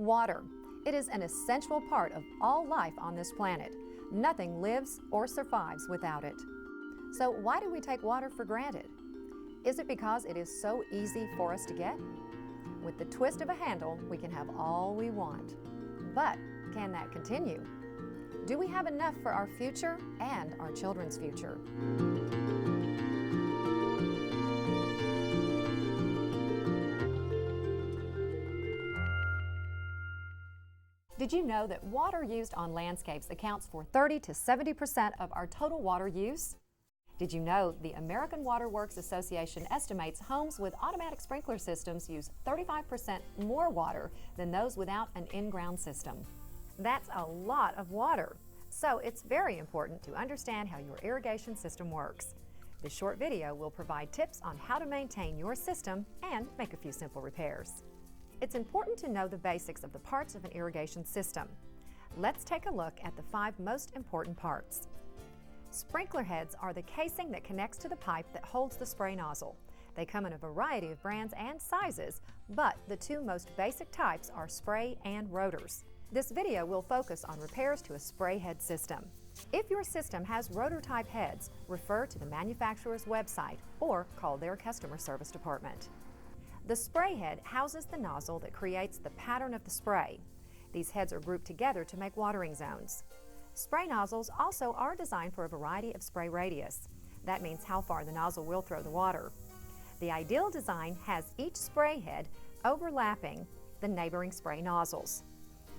Water. It is an essential part of all life on this planet. Nothing lives or survives without it. So why do we take water for granted? Is it because it is so easy for us to get? With the twist of a handle, we can have all we want. But can that continue? Do we have enough for our future and our children's future? Did you know that water used on landscapes accounts for 30 to 70% of our total water use? Did you know the American Water Works Association estimates homes with automatic sprinkler systems use 35% more water than those without an in-ground system? That's a lot of water. So it's very important to understand how your irrigation system works. This short video will provide tips on how to maintain your system and make a few simple repairs. It's important to know the basics of the parts of an irrigation system. Let's take a look at the 5 most important parts. Sprinkler heads are the casing that connects to the pipe that holds the spray nozzle. They come in a variety of brands and sizes, but the 2 most basic types are spray and rotors. This video will focus on repairs to a spray head system. If your system has rotor-type heads, refer to the manufacturer's website or call their customer service department. The spray head houses the nozzle that creates the pattern of the spray. These heads are grouped together to make watering zones. Spray nozzles also are designed for a variety of spray radius. That means how far the nozzle will throw the water. The ideal design has each spray head overlapping the neighboring spray nozzles.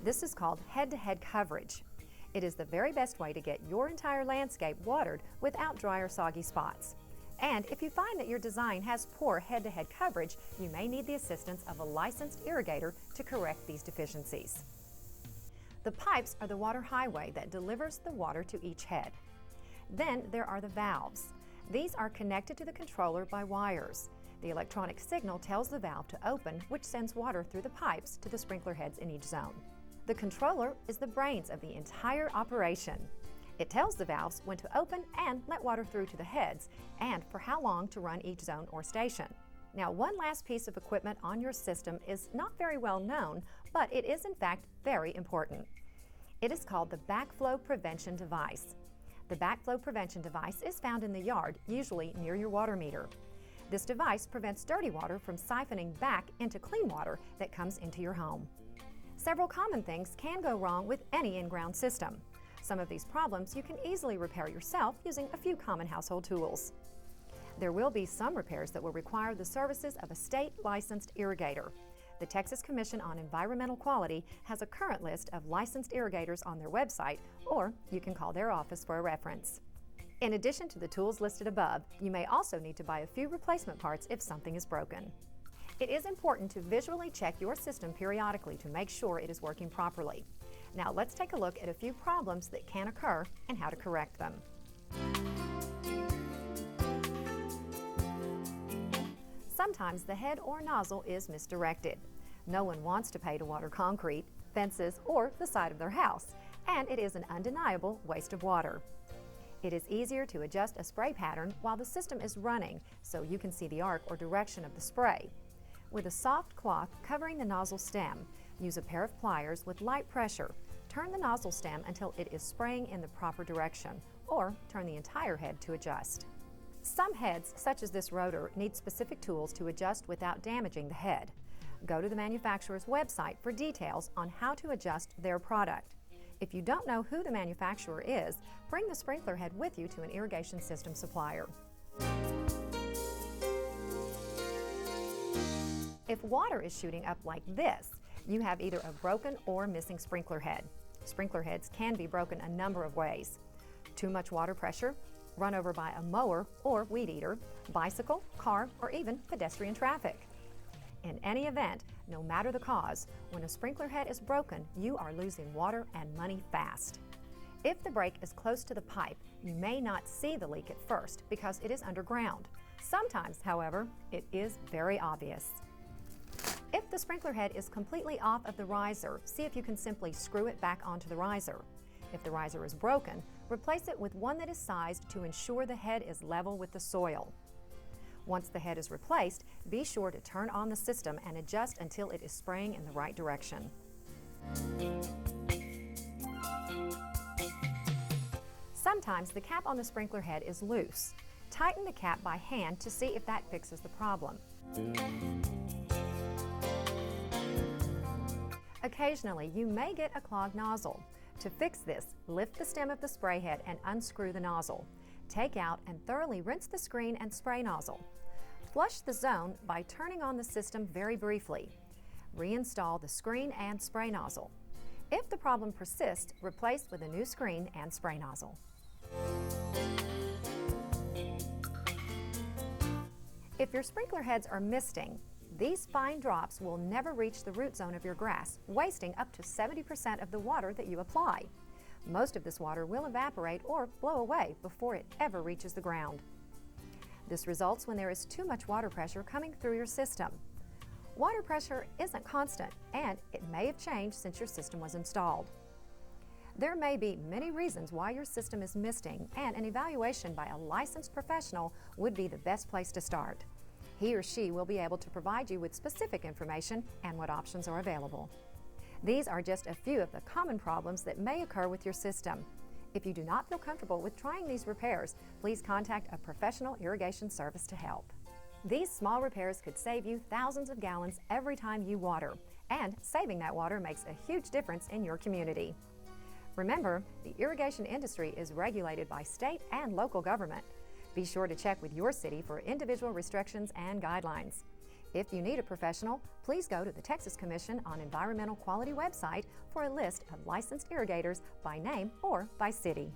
This is called head-to-head coverage. It is the very best way to get your entire landscape watered without dry or soggy spots. And if you find that your design has poor head-to-head coverage, you may need the assistance of a licensed irrigator to correct these deficiencies. The pipes are the water highway that delivers the water to each head. Then there are the valves. These are connected to the controller by wires. The electronic signal tells the valve to open, which sends water through the pipes to the sprinkler heads in each zone. The controller is the brains of the entire operation. It tells the valves when to open and let water through to the heads, and for how long to run each zone or station. Now, one last piece of equipment on your system is not very well known, but it is in fact very important. It is called the backflow prevention device. The backflow prevention device is found in the yard, usually near your water meter. This device prevents dirty water from siphoning back into clean water that comes into your home. Several common things can go wrong with any in-ground system. Some of these problems you can easily repair yourself using a few common household tools. There will be some repairs that will require the services of a state-licensed irrigator. The Texas Commission on Environmental Quality has a current list of licensed irrigators on their website, or you can call their office for a reference. In addition to the tools listed above, you may also need to buy a few replacement parts if something is broken. It is important to visually check your system periodically to make sure it is working properly. Now let's take a look at a few problems that can occur and how to correct them. Sometimes the head or nozzle is misdirected. No one wants to pay to water concrete, fences, or the side of their house, and it is an undeniable waste of water. It is easier to adjust a spray pattern while the system is running so you can see the arc or direction of the spray. With a soft cloth covering the nozzle stem, use a pair of pliers with light pressure. Turn the nozzle stem until it is spraying in the proper direction, or turn the entire head to adjust. Some heads, such as this rotor, need specific tools to adjust without damaging the head. Go to the manufacturer's website for details on how to adjust their product. If you don't know who the manufacturer is, bring the sprinkler head with you to an irrigation system supplier. If water is shooting up like this, you have either a broken or missing sprinkler head. Sprinkler heads can be broken a number of ways. Too much water pressure, run over by a mower or weed eater, bicycle, car, or even pedestrian traffic. In any event, no matter the cause, when a sprinkler head is broken, you are losing water and money fast. If the break is close to the pipe, you may not see the leak at first because it is underground. Sometimes, however, it is very obvious. If the sprinkler head is completely off of the riser, see if you can simply screw it back onto the riser. If the riser is broken, replace it with one that is sized to ensure the head is level with the soil. Once the head is replaced, be sure to turn on the system and adjust until it is spraying in the right direction. Sometimes the cap on the sprinkler head is loose. Tighten the cap by hand to see if that fixes the problem. Occasionally, you may get a clogged nozzle. To fix this, lift the stem of the spray head and unscrew the nozzle. Take out and thoroughly rinse the screen and spray nozzle. Flush the zone by turning on the system very briefly. Reinstall the screen and spray nozzle. If the problem persists, replace with a new screen and spray nozzle. If your sprinkler heads are misting, these fine drops will never reach the root zone of your grass, wasting up to 70% of the water that you apply. Most of this water will evaporate or blow away before it ever reaches the ground. This results when there is too much water pressure coming through your system. Water pressure isn't constant, and it may have changed since your system was installed. There may be many reasons why your system is misting, and an evaluation by a licensed professional would be the best place to start. He or she will be able to provide you with specific information and what options are available. These are just a few of the common problems that may occur with your system. If you do not feel comfortable with trying these repairs, please contact a professional irrigation service to help. These small repairs could save you thousands of gallons every time you water, and saving that water makes a huge difference in your community. Remember, the irrigation industry is regulated by state and local government. Be sure to check with your city for individual restrictions and guidelines. If you need a professional, please go to the Texas Commission on Environmental Quality website for a list of licensed irrigators by name or by city.